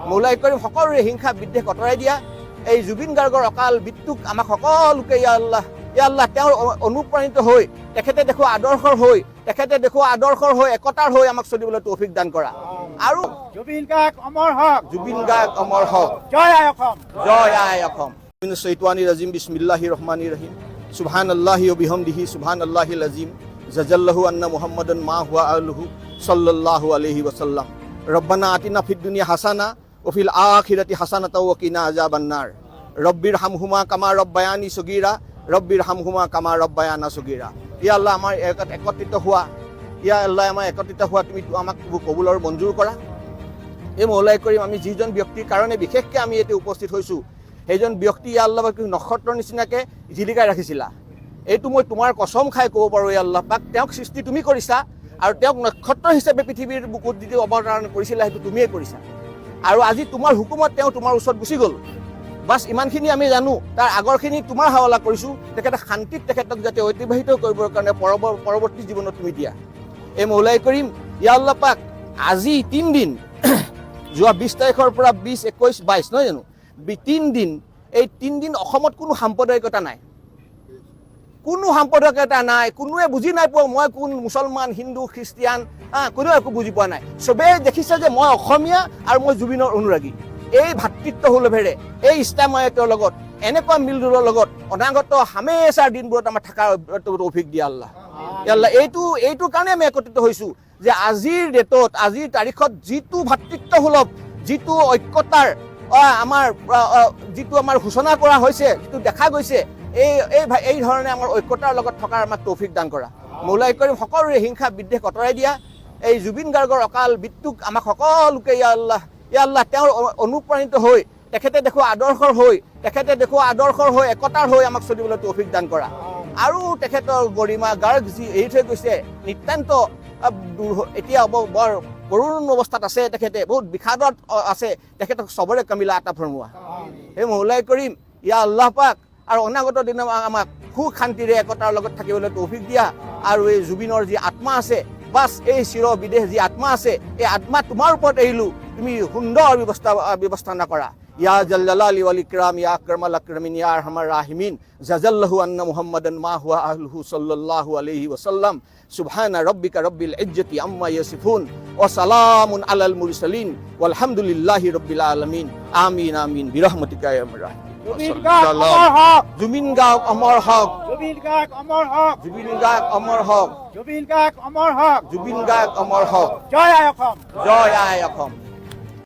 মৌলাই কৰিম সকলোৰে হিংসা বিদ্বেষ আঁতৰাই দিয়া এই জুবিন গাৰ্গৰ অকাল মৃত্যুক আমাক সকলোকে ইয়া আল্লাহ তেওঁৰ অনুপ্ৰাণিত হৈ তেখেতে দেখুওৱা আদৰ্শৰ হৈ একতাৰ হৈ আমাক চলিবলৈ তৌফিক দান কৰা আৰু জুবিন গাৰ্গ অমৰ হওক জয় আই অসম চৈতানিৰ ৰাজিম বিসমিল্লাহিৰ ৰহমানিৰ ৰহিম সুবহানাল্লাহি ও বিহামদিহি সুবহানাল্লাহিল আযীম জাযাল্লাহু আন্না মুহাম্মাদান মা হুয়া আলহু সাল্লাল্লাহু আলাইহি ওয়াসাল্লাম রব্বানা আতিনা ফিদ দুনিয়া হাসানা ওয়া ফিল আখিরাতি হাসানাতাও ওয়া কিনা আযাবান নার রব্বির হামহুমা কামা রব্বায়ানি সগীরা রব্বির হামহুমা কামা রব্বায়ানা সগীরা ইয়া আল্লাহ আমাৰ একত্ৰিত হোৱা তুমি আমাক কবুলৰ মঞ্জুৰ কৰা এই মৌলাই কৰিম আমি যিজন ব্যক্তিৰ কাৰণে বিশেষকৈ আমি ইয়াতে উপস্থিত হৈছোঁ সেইজন ব্যক্তি ইয়া আল্লাহ নক্ষত্ৰৰ নিচিনাকৈ জিলিকাই ৰাখিছিলা এইটো মই তোমাৰ কসম খাই ক'ব পাৰোঁ ইয়া আল্লাহ পাক তেওঁক সৃষ্টি তুমি কৰিছা আৰু তেওঁক নক্ষত্ৰ হিচাপে পৃথিৱীৰ বুকুত যিটো অৱতাৰণ কৰিছিলা সেইটো তুমিয়ে কৰিছা আৰু আজি তোমাৰ হুকুমত তেওঁ তোমাৰ ওচৰত গুচি গ'ল বাছ ইমানখিনি আমি জানো তাৰ আগৰখিনি তোমাৰ হাৱালা কৰিছোঁ তেখেতে শান্তিত তেখেতক যাতে অতিবাহিত কৰিবৰ কাৰণে পৰৱৰ্তী জীৱনত তুমি দিয়া এই মৌলাই কৰিম ইয়া আল্লাহ পাক আজি 3 দিন যোৱা 20 তাৰিখৰ পৰা 20, 21, 22 নহয় জানো 3 দিন এই 3 দিন অসমত কোনো সাম্প্ৰদায়িকতা নাই কোনোৱে বুজি নাই পোৱা মই কোন মুছলমান হিন্দু খ্ৰীষ্টিয়ান কোনেও একো বুজি পোৱা নাই চবেই দেখিছে যে মই অসমীয়া আৰু মই জুবিনৰ অনুৰাগী এই ভাতৃত্ব সুলভেৰে এই ইছলামায়তৰ লগত এনেকুৱা মিলজুলৰ লগত অনাগত হামেশাৰ দিনবোৰত আমাৰ থকাৰ তৌফিক দিয়া আল্লাহ এইটো কাৰণে আমি একত্ৰিত হৈছোঁ যে আজিৰ ডেটত আজিৰ তাৰিখত যিটো ভাতৃত্ব সুলভ যিটো ঐক্যতাৰ যিটো আমাৰ ঘোষণা কৰা হৈছে যিটো দেখা গৈছে এই ধৰণে আমাৰ ঐক্যতাৰ লগত থকাৰ আমাক তৌফিক দান কৰা মৌলাই কৰিম সকলোৰে হিংসা বিদ্বেষ আঁতৰাই দিয়া এই জুবিন গাৰ্গৰ অকাল মৃত্যুক আমাক সকলোকে ইয়া আল্লাহ তেওঁৰ অনুপ্ৰাণিত হৈ তেখেতে দেখুওৱা আদৰ্শৰ হৈ একতাৰ হৈ আমাক চলিবলৈ তৌফিক দান কৰা আৰু তেখেতৰ গৰিমা গাৰ্গ যি এৰি থৈ গৈছে নিতান্ত এতিয়া বৰ কৰুণ অৱস্থাত আছে তেখেতে বহুত বিষাদত আছে তেখেতক চবৰে কামিলা আতা ফৰমোৱা সেই মৌলাই কৰিম ইয়া আল্লাহ পাক আৰু অনাগত দিনত আমাক সুখ শান্তিৰে একতাৰ লগত থাকিবলৈ তৌফিক দিয়া আৰু এই জুবিনৰ যি আত্মা আছে বাছ এই চিৰ বিদেশ যি আত্মা আছে এই আত্মা তোমাৰ ওপৰত এৰিলো তুমি সুন্দৰ ব্যৱস্থা কৰা ইয়া জালালি ওয়াল ইকৰাম ইয়া আকৰামাল আকৰামিন ইয়া আৰহামাৰ ৰাহিমিন জাযাল্লাহু আন্না মুহাম্মাদান মা হুয়া আহলুহু সাল্লাল্লাহু আলাইহি ওয়াসাল্লাম সুবহানা রাব্বিকা রাব্বিল ইজ্জতি আম্মা ইয়াসিফুন ওয়া সালামুন আলাল মুরসালিন ওয়ালহামদুলিল্লাহি রাব্বিল আলামিন আমিন আমিন বিরহমাতিকা ইয়া আরহামার জুবিন গাৰ্গ অমৰ হওক জয় আই অসম